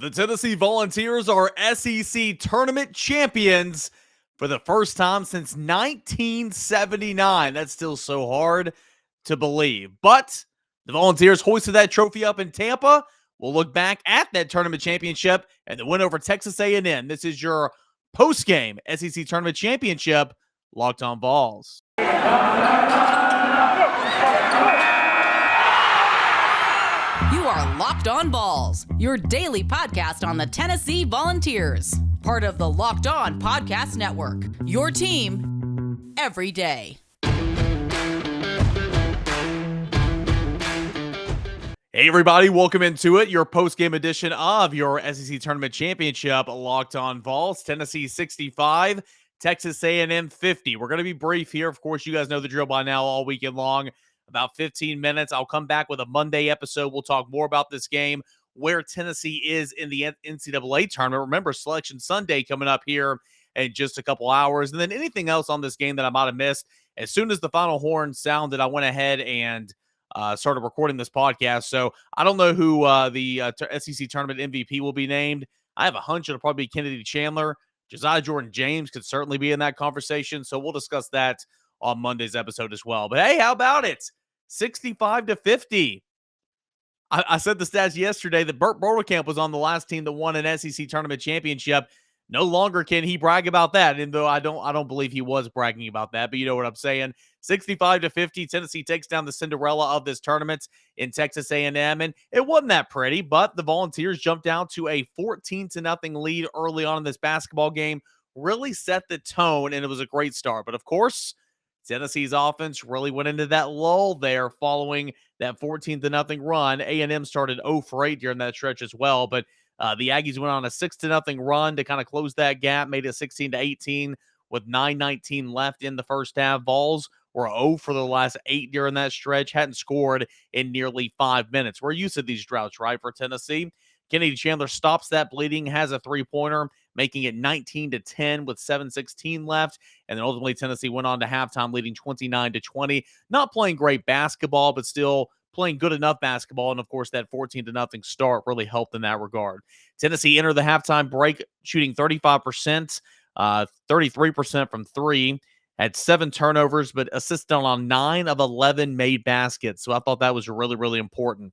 The Tennessee Volunteers are SEC tournament champions for the first time since 1979. That's still so hard to believe. But the Volunteers hoisted that trophy up in Tampa. We'll look back at that tournament championship and the win over Texas A&M. This is your post-game SEC tournament championship, Locked On Vols. You are Locked On Vols, your daily podcast on the Tennessee Volunteers. Part of the Locked On Podcast Network, your team every day. Hey everybody, welcome into it, your post-game edition of your SEC Tournament Championship, Locked On Vols. Tennessee 65, Texas A&M 50. We're going to be brief here. Of course, you guys know the drill by now all weekend long. About 15 minutes. I'll come back with a Monday episode. We'll talk more about this game, where Tennessee is in the NCAA tournament. Remember, Selection Sunday coming up here in just a couple hours. And then anything else on this game that I might have missed. As soon as the final horn sounded, I went ahead and started recording this podcast. So I don't know who the SEC tournament MVP will be named. I have a hunch it'll probably be Kennedy Chandler. Josiah-Jordan James could certainly be in that conversation. So we'll discuss that on Monday's episode as well. But hey, how about it? 65-50. I said the stats yesterday that Burt Bordelkamp was on the last team that won an SEC tournament championship. No longer can he brag about that, and though I don't believe he was bragging about that, but you know what I'm saying. 65-50, Tennessee takes down the Cinderella of this tournament in Texas A&M, and it wasn't that pretty, but the Volunteers jumped down to a 14-0 lead early on in this basketball game, really set the tone, and it was a great start. But of course, Tennessee's offense really went into that lull there following that 14-0 run. A&M started 0 for 8 during that stretch as well, but the Aggies went on a 6-0 run to kind of close that gap, made it 16-18 with 9:19 left in the first half. Vols were 0 for the last 8 during that stretch, hadn't scored in nearly 5 minutes. We're used to these droughts, right, for Tennessee. Kennedy Chandler stops that bleeding, has a three-pointer, making it 19-10 with 7:16 left. And then ultimately Tennessee went on to halftime leading 29-20. Not playing great basketball, but still playing good enough basketball. And of course, that 14-0 start really helped in that regard. Tennessee entered the halftime break shooting 35%, 33% from three. Had 7 turnovers, but assisted on 9 of 11 made baskets. So I thought that was really, really important.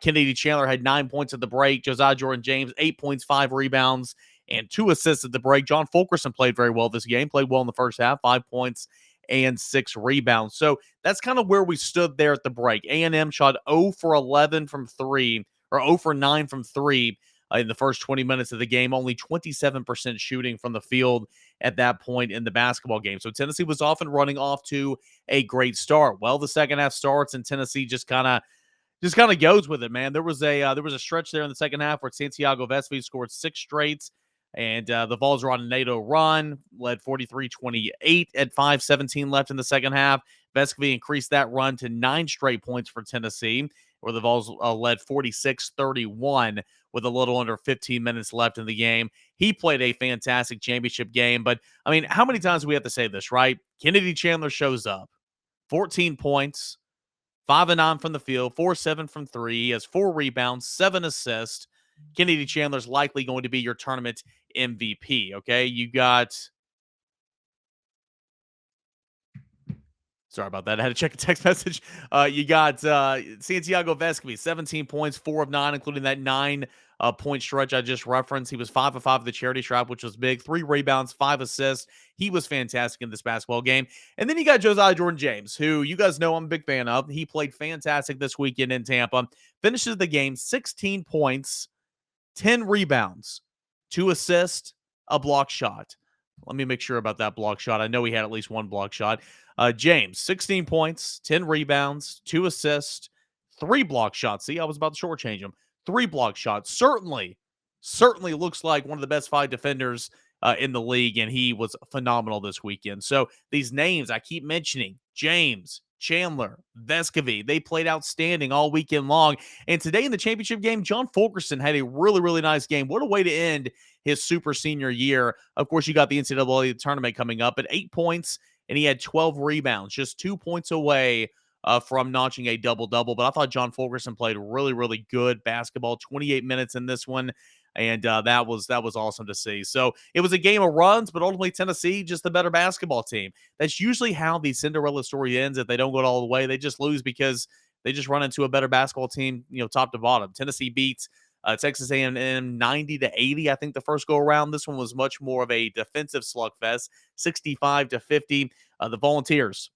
Kennedy Chandler had 9 points at the break. Josiah-Jordan James, 8 points, 5 rebounds, and 2 assists at the break. John Fulkerson played very well this game, played well in the first half, 5 points and 6 rebounds. So that's kind of where we stood there at the break. A&M shot 0 for 11 from 3, or 0 for 9 from 3 in the first 20 minutes of the game, only 27% shooting from the field at that point in the basketball game. So Tennessee was often running off to a great start. Well, the second half starts and Tennessee just kind of goes with it, man. There was a stretch there in the second half where Santiago Vescovi scored 6 straight, and the Vols were on a NATO run, led 43-28 at 5:17 left in the second half. Vescovi increased that run to 9 straight points for Tennessee, where the Vols led 46-31 with a little under 15 minutes left in the game. He played a fantastic championship game, but, I mean, how many times do we have to say this, right? Kennedy Chandler shows up, 14 points, 5 of 9 from the field, 4-7 from 3. He has 4 rebounds, 7 assists. Kennedy Chandler's likely going to be your tournament MVP, okay? You got... Sorry about that. I had to check a text message. You got Santiago Vescovi, 17 points, 4 of 9, including that 9-point stretch I just referenced. He was 5 of 5 of the charity stripe, which was big. 3 rebounds, 5 assists. He was fantastic in this basketball game. And then you got Josiah-Jordan James, who you guys know I'm a big fan of. He played fantastic this weekend in Tampa. Finishes the game 16 points, 10 rebounds, 2 assists, a block shot. Let me make sure about that block shot. I know he had at least 1 block shot. James, 16 points, 10 rebounds, 2 assists, 3 block shots. See, I was about to shortchange him. 3 block shots. Certainly looks like one of the best 5 defenders in the league, and he was phenomenal this weekend. So these names I keep mentioning, James, Chandler, Vescovi, they played outstanding all weekend long. And today in the championship game, John Fulkerson had a really, really nice game. What a way to end his super senior year. Of course, you got the NCAA tournament coming up at 8 points, and he had 12 rebounds, just 2 points away from notching a double-double. But I thought John Fulkerson played really, really good basketball, 28 minutes in this one. And that was awesome to see. So it was a game of runs, but ultimately Tennessee just the better basketball team. That's usually how the Cinderella story ends. If they don't go all the way, they just lose because they just run into a better basketball team, top to bottom. Tennessee beats Texas A&M 90-80. I think the first go around. This one was much more of a defensive slugfest, 65-50. The Volunteers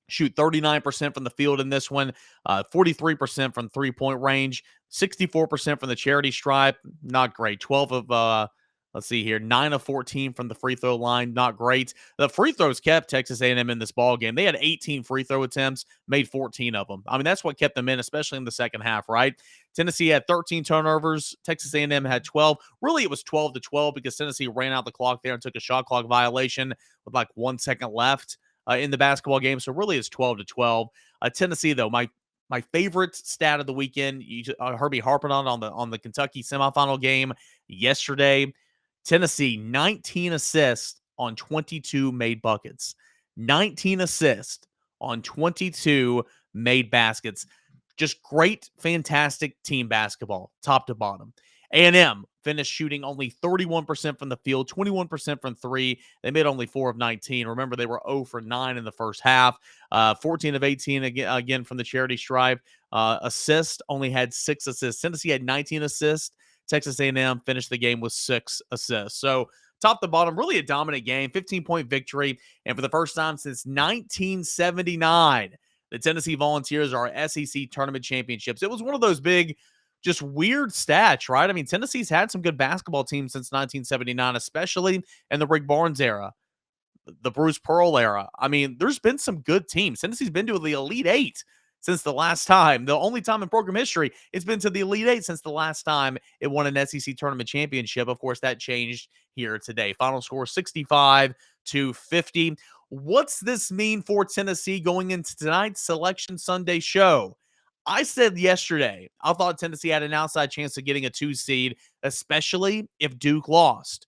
shoot 39% from the field in this one, 43% from three-point range, 64% from the charity stripe. Not great. 12 of, let's see here, 9 of 14 from the free throw line. Not great. The free throws kept Texas A&M in this ball game. They had 18 free throw attempts, made 14 of them. I mean, that's what kept them in, especially in the second half, right? Tennessee had 13 turnovers. Texas A&M had 12. Really, it was 12-12 because Tennessee ran out the clock there and took a shot clock violation with like 1 second left in the basketball game. So really it's 12-12. Tennessee, though, my favorite stat of the weekend, you heard me harping on the Kentucky semifinal game yesterday. Tennessee, 19 assists on 22 made buckets. 19 assists on 22 made baskets. Just great, fantastic team basketball, top to bottom. A&M finished shooting only 31% from the field, 21% from three. They made only 4 of 19. Remember, they were 0 for 9 in the first half. 14 of 18 again from the charity stripe. Assist, only had 6 assists. Tennessee had 19 assists. Texas A&M finished the game with 6 assists. So top to bottom, really a dominant game, 15-point victory. And for the first time since 1979, the Tennessee Volunteers are SEC tournament championships. It was one of those big, just weird stats, right? I mean, Tennessee's had some good basketball teams since 1979, especially in the Rick Barnes era, the Bruce Pearl era. I mean, there's been some good teams. Tennessee's been to the Elite Eight since the last time. The only time in program history it's been to the Elite Eight since the last time it won an SEC tournament championship. Of course, that changed here today. Final score 65-50. What's this mean for Tennessee going into tonight's Selection Sunday show? I said yesterday, I thought Tennessee had an outside chance of getting a 2 seed, especially if Duke lost.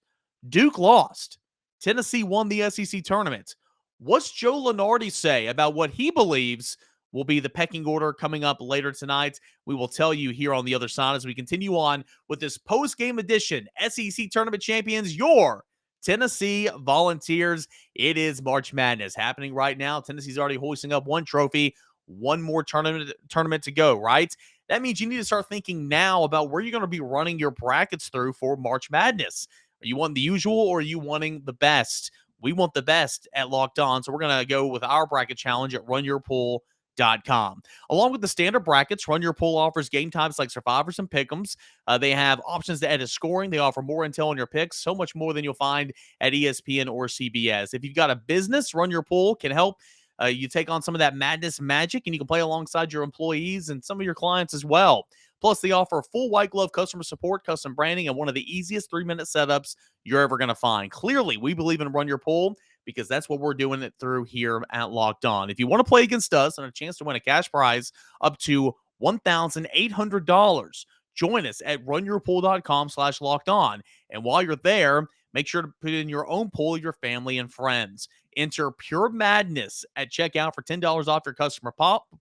Duke lost. Tennessee won the SEC tournament. What's Joe Lunardi say about what he believes will be the pecking order coming up later tonight? We will tell you here on the other side as we continue on with this post-game edition, SEC Tournament Champions, your Tennessee Volunteers. It is March Madness happening right now. Tennessee's already hoisting up 1 trophy, 1 more tournament to go, right? That means you need to start thinking now about where you're going to be running your brackets through for March Madness. Are you wanting the usual or are you wanting the best? We want the best at Locked On, so we're going to go with our bracket challenge at RunYourPool.com. Along with the standard brackets, Run Your Pool offers game times like Survivors and Pick'ems. They have options to edit scoring. They offer more intel on your picks, so much more than you'll find at ESPN or CBS. If you've got a business, Run Your Pool can help you take on some of that madness magic, and you can play alongside your employees and some of your clients as well. Plus, they offer full white glove customer support, custom branding, and one of the easiest 3-minute setups you're ever going to find. Clearly, we believe in Run Your Pool, because that's what we're doing it through here at Locked On. If you want to play against us and a chance to win a cash prize up to $1,800, join us at runyourpool.com/locked on. And while you're there, make sure to put in your own pool of your family and friends. Enter Pure Madness at checkout for $10 off your customer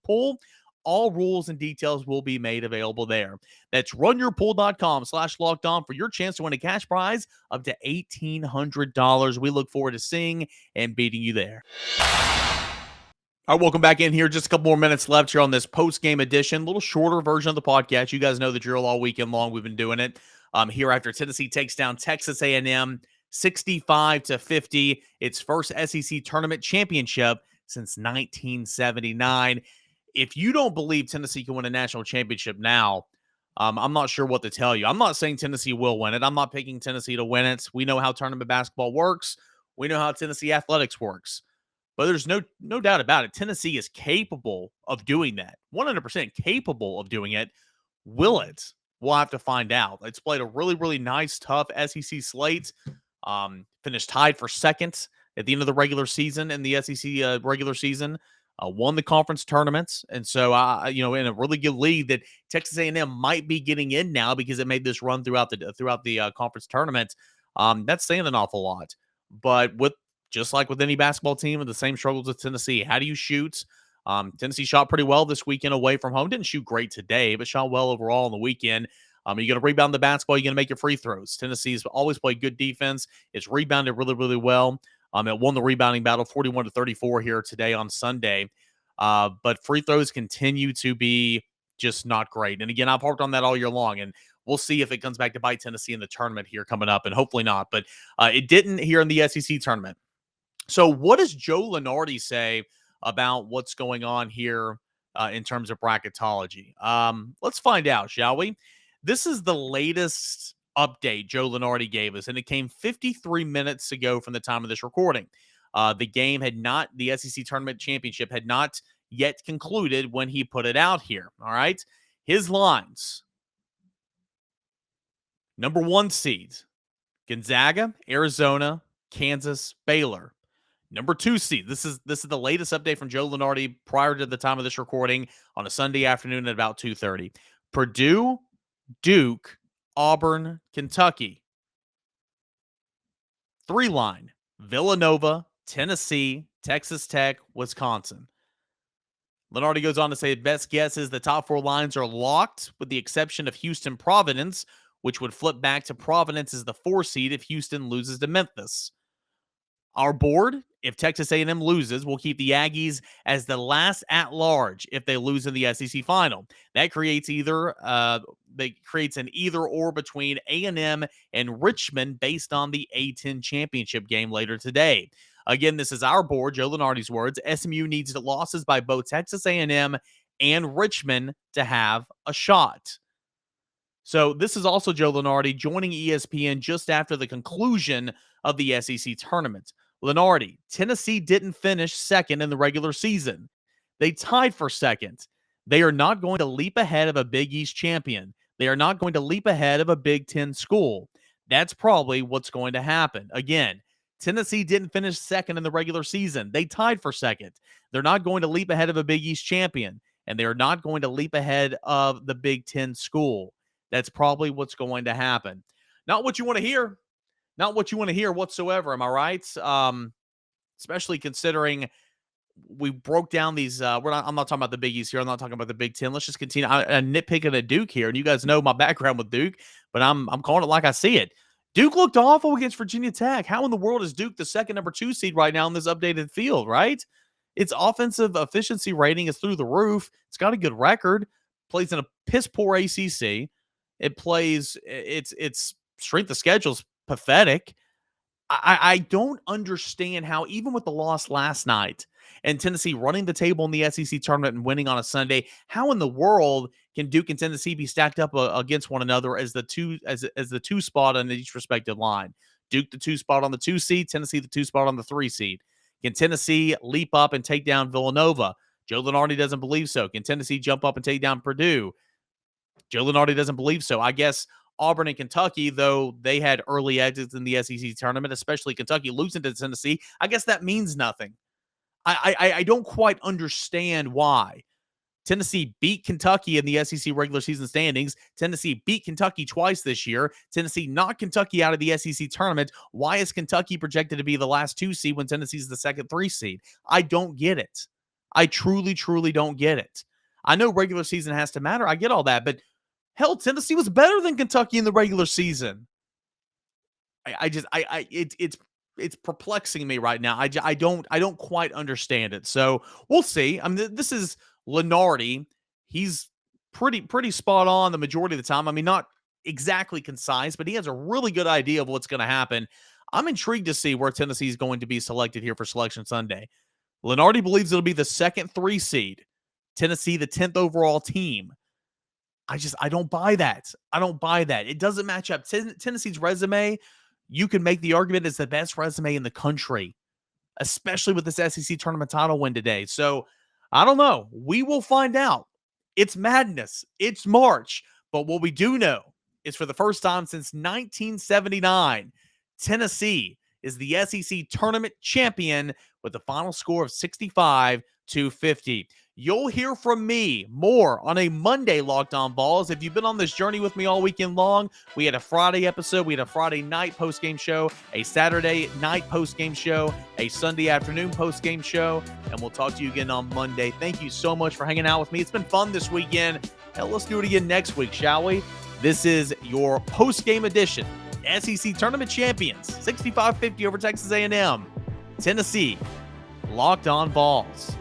pool. All rules and details will be made available there. That's runyourpool.com/locked on for your chance to win a cash prize up to $1,800. We look forward to seeing and beating you there. All right, welcome back in here. Just a couple more minutes left here on this post-game edition. A little shorter version of the podcast. You guys know the drill all weekend long. We've been doing it here after Tennessee takes down Texas A&M 65-50. Its first SEC tournament championship since 1979. If you don't believe Tennessee can win a national championship now, I'm not sure what to tell you. I'm not saying Tennessee will win it. I'm not picking Tennessee to win it. We know how tournament basketball works. We know how Tennessee athletics works. But there's no doubt about it. Tennessee is capable of doing that. 100% capable of doing it. Will it? We'll have to find out. It's played a really, really nice, tough SEC slate. Finished tied for second at the end of the regular season in the SEC regular season. Won the conference tournaments, and so in a really good lead that Texas A&M might be getting in now because it made this run throughout the conference tournament. That's saying an awful lot. But just like with any basketball team, with the same struggles with Tennessee, how do you shoot? Tennessee shot pretty well this weekend away from home. Didn't shoot great today, but shot well overall on the weekend. You're going to rebound the basketball. You're going to make your free throws. Tennessee's always played good defense. It's rebounded really, really well. It won the rebounding battle 41-34 here today on Sunday. But free throws continue to be just not great. And again, I've harped on that all year long, and we'll see if it comes back to bite Tennessee in the tournament here coming up, and hopefully not. But it didn't here in the SEC tournament. So what does Joe Lunardi say about what's going on here in terms of bracketology? Let's find out, shall we? This is the latest update Joe Lunardi gave us, and it came 53 minutes ago from the time of this recording. The SEC Tournament Championship had not yet concluded when he put it out here, all right? His lines. Number 1 seed, Gonzaga, Arizona, Kansas, Baylor. Number 2 seed. This is the latest update from Joe Lunardi prior to the time of this recording on a Sunday afternoon at about 2:30. Purdue, Duke, Auburn, Kentucky. 3 line, Villanova, Tennessee, Texas Tech, Wisconsin. Lunardi goes on to say best guess is the top 4 lines are locked with the exception of Houston Providence, which would flip back to Providence as the 4 seed if Houston loses to Memphis. Our board, if Texas A&M loses, will keep the Aggies as the last at-large if they lose in the SEC final. That creates an either-or between A&M and Richmond based on the A-10 championship game later today. Again, this is our board, Joe Lunardi's words. SMU needs losses by both Texas A&M and Richmond to have a shot. So this is also Joe Lunardi joining ESPN just after the conclusion of the SEC tournament. Lunardi, Tennessee didn't finish second in the regular season. They tied for second. They are not going to leap ahead of a Big East champion. They are not going to leap ahead of a Big Ten school. That's probably what's going to happen. Again, Tennessee didn't finish second in the regular season. They tied for second. They're not going to leap ahead of a Big East champion, and they are not going to leap ahead of the Big Ten school. That's probably what's going to happen. Not what you want to hear. Not what you want to hear whatsoever. Am I right? Especially considering we broke down these. I'm not talking about the Big East here. I'm not talking about the Big Ten. Let's just continue. I'm nitpicking at Duke here, and you guys know my background with Duke, but I'm calling it like I see it. Duke looked awful against Virginia Tech. How in the world is Duke the second number 2 seed right now in this updated field, right? Its offensive efficiency rating is through the roof. It's got a good record. Plays in a piss poor ACC. Its strength of schedule is pathetic. I don't understand how, even with the loss last night and Tennessee running the table in the SEC tournament and winning on a Sunday, how in the world can Duke and Tennessee be stacked up against one another as the two spot on each respective line? Duke the 2 spot on the 2 seed, Tennessee the 2 spot on the 3 seed. Can Tennessee leap up and take down Villanova? Joe Lunardi doesn't believe so. Can Tennessee jump up and take down Purdue? Joe Lunardi doesn't believe so. I guess Auburn and Kentucky, though they had early exits in the SEC tournament, especially Kentucky losing to Tennessee, I guess that means nothing. I don't quite understand why. Tennessee beat Kentucky in the SEC regular season standings. Tennessee beat Kentucky twice this year. Tennessee knocked Kentucky out of the SEC tournament. Why is Kentucky projected to be the last 2 seed when Tennessee's the second 3 seed? I don't get it. I truly, truly don't get it. I know regular season has to matter. I get all that, but hell, Tennessee was better than Kentucky in the regular season. It's perplexing me right now. I don't quite understand it. So we'll see. I mean, this is Lunardi. He's pretty spot on the majority of the time. I mean, not exactly concise, but he has a really good idea of what's going to happen. I'm intrigued to see where Tennessee is going to be selected here for Selection Sunday. Lunardi believes it'll be the second 3 seed. Tennessee, the 10th overall team. I don't buy that. I don't buy that. It doesn't match up. Tennessee's resume, you can make the argument it's the best resume in the country, especially with this SEC tournament title win today. So I don't know. We will find out. It's madness. It's March. But what we do know is for the first time since 1979, Tennessee is the SEC tournament champion with a final score of 65-50. You'll hear from me more on a Monday Locked On Vols. If you've been on this journey with me all weekend long, we had a Friday episode, we had a Friday night post-game show, a Saturday night post-game show, a Sunday afternoon post-game show, and we'll talk to you again on Monday. Thank you so much for hanging out with me. It's been fun this weekend. Hell, let's do it again next week, shall we? This is your post-game edition. SEC Tournament Champions, 65-50 over Texas A&M. Tennessee, Locked On Vols.